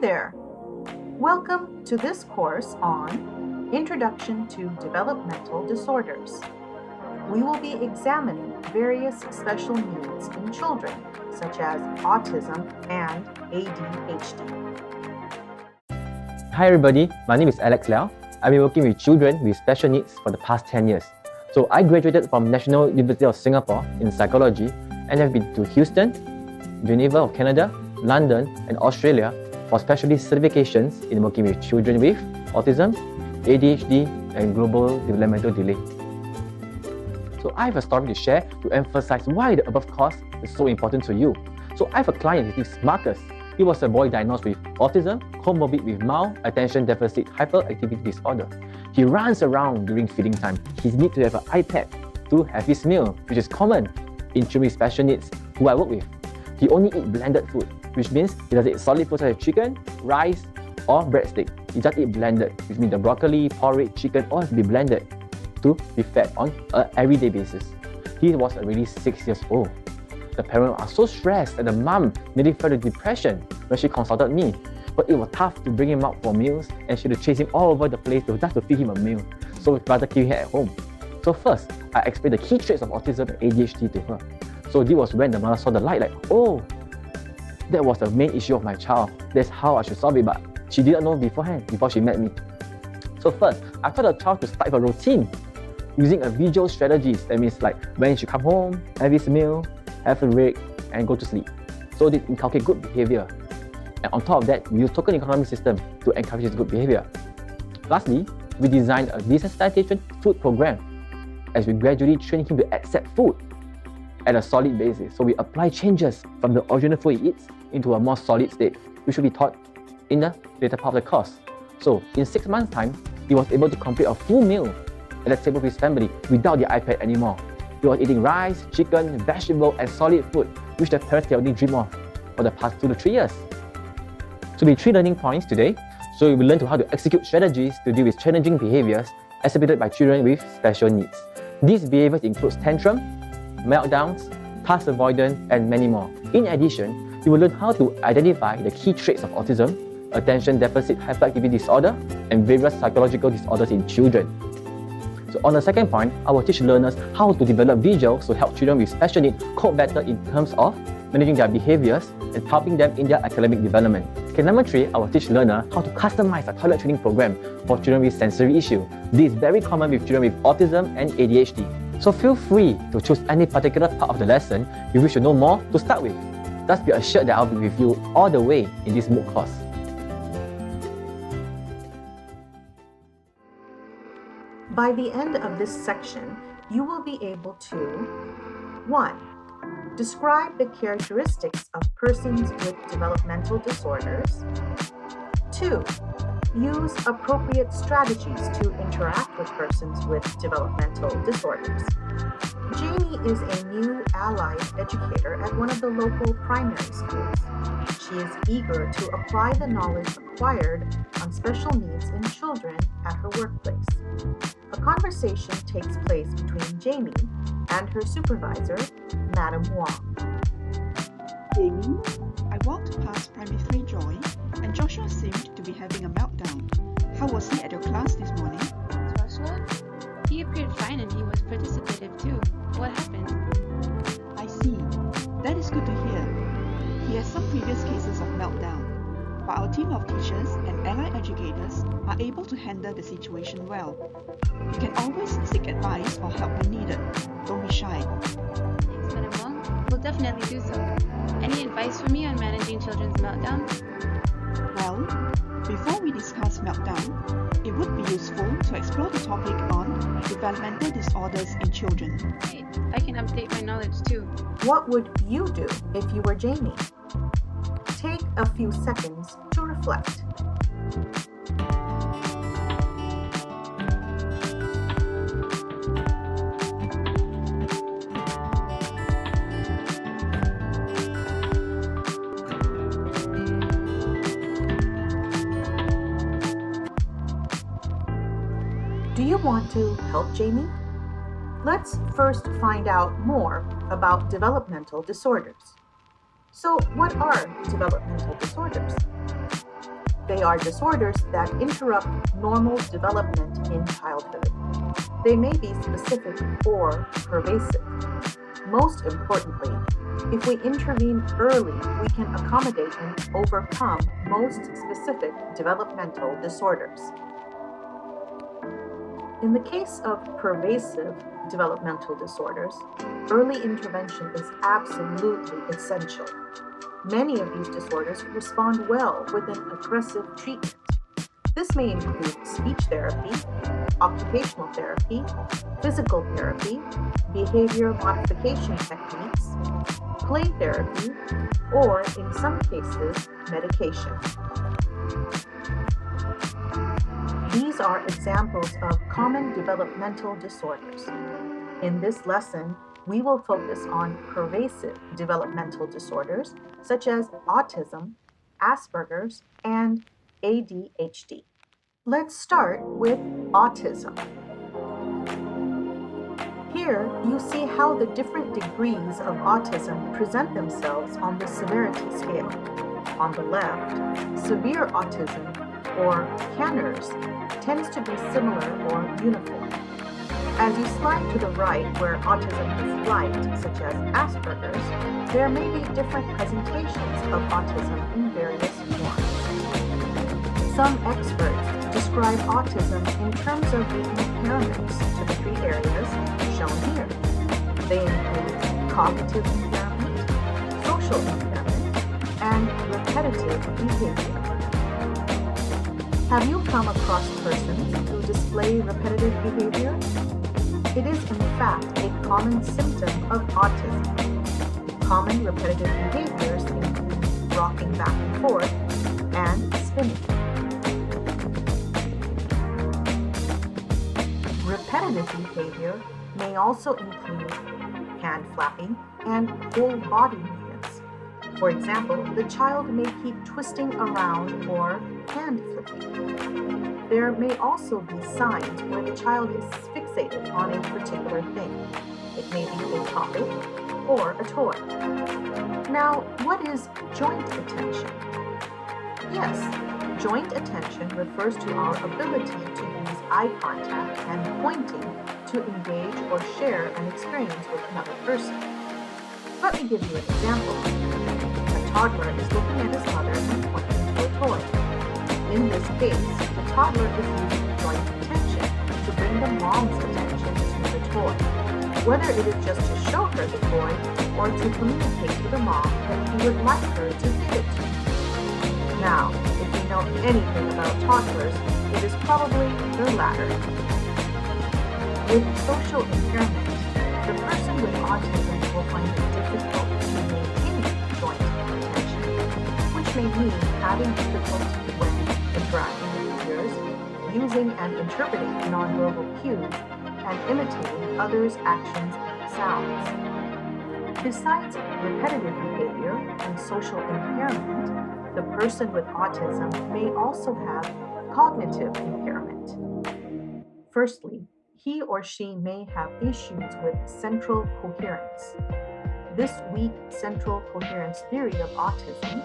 there! Welcome to this course on Introduction to Developmental Disorders. We will be examining various special needs in children, such as autism and ADHD. Hi everybody, my name is Liau. I've been working with children with special needs for the past 10 years. So I graduated from National University of Singapore in psychology and have been to Houston, Geneva of Canada, London and Australia for specialist certifications in working with children with autism, ADHD and global developmental delay. So I have a story to share to emphasize why the above course is so important to you. So I have a client, his name is Marcus. He was a boy diagnosed with autism, comorbid with mild attention deficit hyperactivity disorder. He runs around during feeding time. He needs to have an iPad to have his meal, which is common in children with special needs who I work with. He only eats blended food, which means he doesn't eat solid food such as chicken, rice, or breadstick. He just eats blended, which means the broccoli, porridge, chicken all have to be blended to be fed on an everyday basis. He was already 6 years old. The parents are so stressed and the mom nearly fell into depression when she consulted me. But it was tough to bring him out for meals and she had to chase him all over the place just to feed him a meal. So we'd rather keep him at home. So first, I explained the key traits of autism and ADHD to her. So this was when the mother saw the light, like, oh, that was the main issue of my child. That's how I should solve it, but she didn't know beforehand, before she met me. So first, I taught the child to start with a routine using a visual strategies. That means like when she come home, have his meal, have a break, and go to sleep. So they inculcate good behavior. And on top of that, we use token economy system to encourage this good behavior. Lastly, we designed a desensitization food program as we gradually train him to accept food at a solid basis. So we apply changes from the original food he eats into a more solid state, which will be taught in the later part of the course. So in 6 months' time, he was able to complete a full meal at the table with his family without the iPad anymore. He was eating rice, chicken, vegetable, and solid food, which the parents can only dream of for the past 2 to 3 years. So the 3 learning points today. So we will learn how to execute strategies to deal with challenging behaviors exhibited by children with special needs. These behaviors include tantrum, meltdowns, task avoidance, and many more. In addition, you will learn how to identify the key traits of autism, attention deficit hyperactivity disorder, and various psychological disorders in children. So on the second point, I will teach learners how to develop visuals to help children with special needs cope better in terms of managing their behaviors and helping them in their academic development. Okay, number 3, I will teach learners how to customize a toilet training program for children with sensory issues. This is very common with children with autism and ADHD. So feel free to choose any particular part of the lesson you wish to know more to start with. Just be assured that I'll be with you all the way in this MOOC course. By the end of this section, you will be able to 1. Describe the characteristics of persons with developmental disorders. 2. Use appropriate strategies to interact with persons with developmental disorders. Jamie is a new allied educator at one of the local primary schools. She is eager to apply the knowledge acquired on special needs in children at her workplace. A conversation takes place between Jamie and her supervisor, Madam Wong. Jamie, I walked past Primary 3 Joy, and Joshua seemed to be having a meltdown. How was he at your class this morning? Joshua? He appeared fine and he was participative too. What happened? I see. That is good to hear. He has some previous cases of meltdown, but our team of teachers and allied educators are able to handle the situation well. You can always seek advice or help when needed. Don't be shy. Thanks, Madam Wong. We'll definitely do so. Any advice for me on managing children's meltdowns? Well, before we discuss meltdown, it would be useful to explore the topic on developmental disorders in children. Right. I can update my knowledge too. What would you do if you were Jamie? Take a few seconds to reflect. Do you want to help Jamie? Let's first find out more about developmental disorders. So, what are developmental disorders? They are disorders that interrupt normal development in childhood. They may be specific or pervasive. Most importantly, if we intervene early, we can accommodate and overcome most specific developmental disorders. In the case of pervasive developmental disorders, early intervention is absolutely essential. Many of these disorders respond well with an aggressive treatment. This may include speech therapy, occupational therapy, physical therapy, behavior modification techniques, play therapy, or in some cases, medication. These are examples of common developmental disorders. In this lesson, we will focus on pervasive developmental disorders such as autism, Asperger's, and ADHD. Let's start with autism. Here, you see how the different degrees of autism present themselves on the severity scale. On the left, severe autism, or CANERS, tends to be similar or uniform. As you slide to the right where autism is light, such as Asperger's, there may be different presentations of autism in various forms. Some experts describe autism in terms of the impairments to the three areas shown here. They include cognitive impairment, social impairment, and repetitive behavior. Have you come across persons who display repetitive behavior? It is in fact a common symptom of autism. Common repetitive behaviors include rocking back and forth and spinning. Repetitive behavior may also include hand flapping and whole body movements. For example, the child may keep twisting around or hand flipping. There may also be signs where the child is fixated on a particular thing. It may be a topic or a toy. Now, what is joint attention? Yes, joint attention refers to our ability to use eye contact and pointing to engage or share an experience with another person. Let me give you an example. A toddler is looking at his mother and pointing to a toy. In this case, the toddler is using joint attention to bring the mom's attention to the toy, whether it is just to show her the toy or to communicate to the mom that he would like her to give it to. Now, if you know anything about toddlers, it is probably the latter. With social impairment, the person with autism will find it difficult to maintain joint attention, which may mean having difficulty when interacting with peers, using and interpreting nonverbal cues, and imitating others' actions and sounds. Besides repetitive behavior and social impairment, the person with autism may also have cognitive impairment. Firstly, he or she may have issues with central coherence. This weak central coherence theory of autism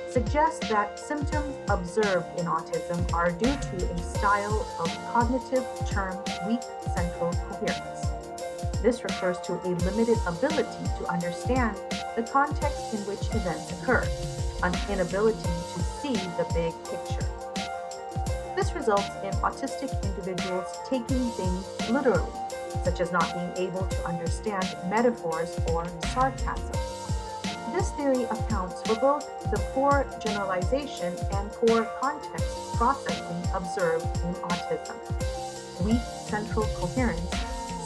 suggests that symptoms observed in autism are due to a style of cognitive termed weak central coherence. This refers to a limited ability to understand the context in which events occur, an inability to see the big picture. This results in autistic individuals taking things literally, such as not being able to understand metaphors or sarcasm. This theory accounts for both the poor generalization and poor context processing observed in autism. Weak central coherence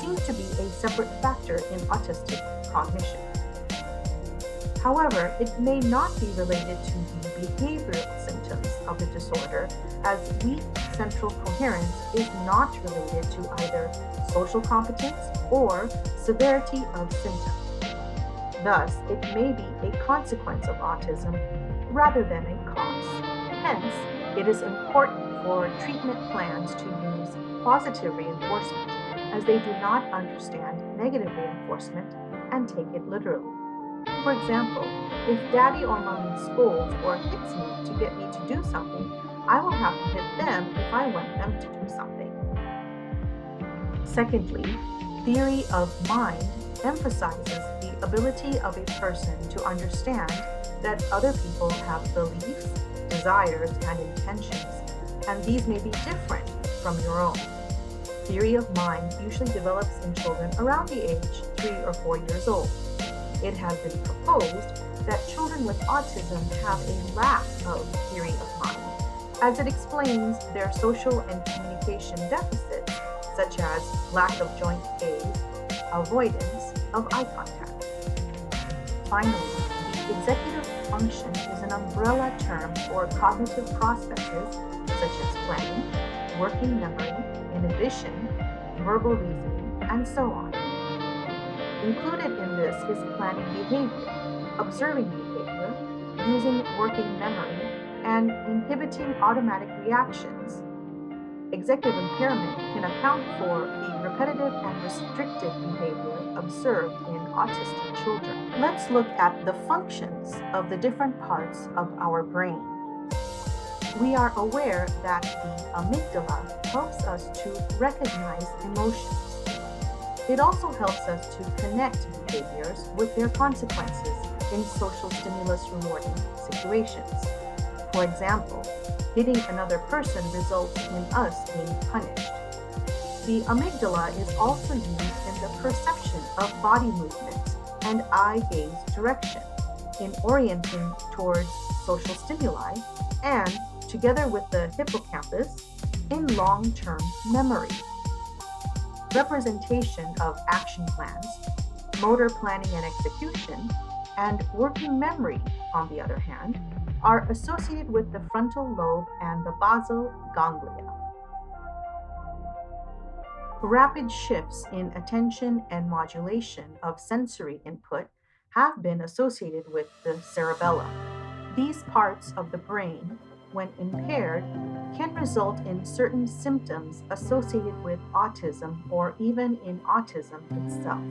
seems to be a separate factor in autistic cognition. However, it may not be related to the behavioral symptoms of the disorder, as weak central coherence is not related to either social competence or severity of symptoms. Thus, it may be a consequence of autism rather than a cause. Hence, it is important for treatment plans to use positive reinforcement, as they do not understand negative reinforcement and take it literally. For example, if daddy or mommy scolds or hits me to get me to do something, I will have to hit them if I want them to do something. Secondly, theory of mind emphasizes the ability of a person to understand that other people have beliefs, desires, and intentions, and these may be different from your own. Theory of mind usually develops in children around the age 3 or 4 years old. It has been proposed that children with autism have a lack of theory of mind, as it explains their social and communication deficits, such as lack of joint gaze, avoidance of eye contact. Finally, the executive function is an umbrella term for cognitive processes such as planning, working memory, inhibition, verbal reasoning, and so on. Included in this is planning behavior, observing behavior, using working memory, and inhibiting automatic reactions. Executive impairment can account for the repetitive and restrictive behavior observed in autistic children. Let's look at the functions of the different parts of our brain. We are aware that the amygdala helps us to recognize emotions. It also helps us to connect behaviors with their consequences in social stimulus rewarding situations. For example, hitting another person results in us being punished. The amygdala is also used in the perception of body movements and eye-gaze direction, in orienting towards social stimuli, and, together with the hippocampus, in long-term memory. Representation of action plans, motor planning and execution, and working memory, on the other hand, are associated with the frontal lobe and the basal ganglia. Rapid shifts in attention and modulation of sensory input have been associated with the cerebellum. These parts of the brain, when impaired, can result in certain symptoms associated with autism or even in autism itself.